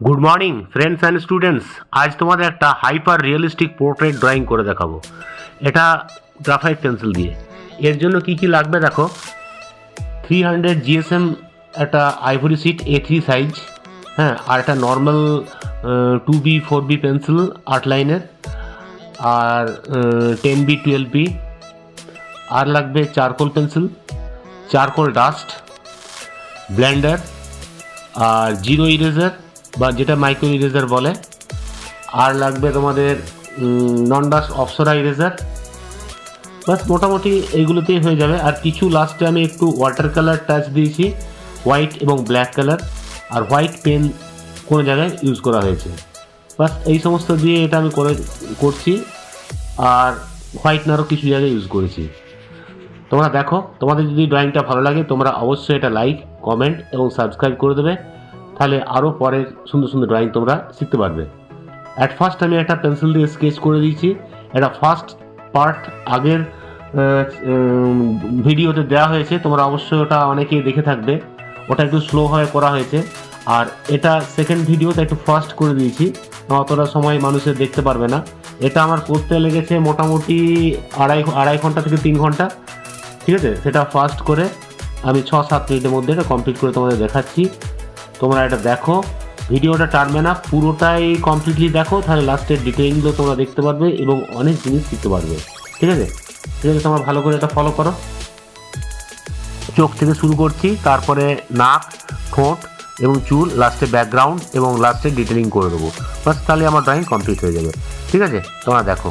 Good morning friends and students. আজ তোমাদের একটা হাইপার রিয়েলিস্টিক পোর্ট্রেট ড্রয়িং করে দেখাবো। এটা গ্রাফাইট পেন্সিল দিয়ে। এর জন্য কি কি লাগবে দেখো। 300 GSM একটা আইভরি সিট A3 সাইজ, হ্যাঁ, আর একটা নর্মাল 2B 4B পেন্সিল আর্টলাইনের, আর 10B 12B, আর লাগবে charcoal pencil, charcoal dust, blender, আর জিরো ইরেজার বা যেটা মাইক্রো ইরেজার বলে, আর লাগবে তোমাদের নন ডাস্ট অপসরা ইরেজার। বাস মোটামুটি এইগুলোতেই হয়ে যাবে। আর কিছু লাস্টে আমি একটু ওয়াটার কালার টাচ দিয়েছি, হোয়াইট এবং ব্ল্যাক কালার, আর হোয়াইট পেন কোনো জায়গায় ইউজ করা হয়েছে। বাস এই সমস্ত দিয়ে এটা আমি করছি, আর হোয়াইটনারও কিছু জায়গায় ইউজ করেছি। তোমরা দেখো, তোমাদের যদি ড্রয়িংটা ভালো লাগে তোমরা অবশ্যই এটা লাইক, কমেন্ট এবং সাবস্ক্রাইব করে দেবে, তাহলে আরও পরের সুন্দর সুন্দর ড্রয়িং তোমরা শিখতে পারবে। অ্যাট ফার্স্ট আমি একটা পেন্সিল দিয়ে স্কেচ করে দিয়েছি। এটা ফার্স্ট পার্ট আগের ভিডিওতে দেওয়া হয়েছে, তোমরা অবশ্যই ওটা অনেকেই দেখে থাকবে। ওটা একটু স্লোভাবে করা হয়েছে। আর এটা সেকেন্ড ভিডিওতে একটু ফাস্ট করে দিয়েছি, অতটা সময় মানুষের দেখতে পারবে না। এটা আমার করতে লেগেছে মোটামুটি আড়াই ঘন্টা থেকে 3 ঘন্টা, ঠিক আছে। সেটা ফাস্ট করে আমি 6-7 মিনিটের মধ্যে এটা কমপ্লিট করে তোমাদের দেখাচ্ছি। তোমরা এটা দেখো, ভিডিওটা টানবে না, পুরোটাই কমপ্লিটলি দেখো, তাহলে লাস্টের ডিটেইলগুলো তোমরা দেখতে পারবে এবং অনেক জিনিস শিখতে পারবে, ঠিক আছে। ঠিক আছে, তোমরা ভালো করে এটা ফলো করো। চোখ থেকে শুরু করছি, তারপরে নাক, ঠোঁট এবং চুল, লাস্টে ব্যাকগ্রাউন্ড এবং লাস্টে ডিটেইলিং করে দেবো। বাস তাহলে আমার ড্রয়িং কমপ্লিট হয়ে যাবে, ঠিক আছে। তোমরা দেখো।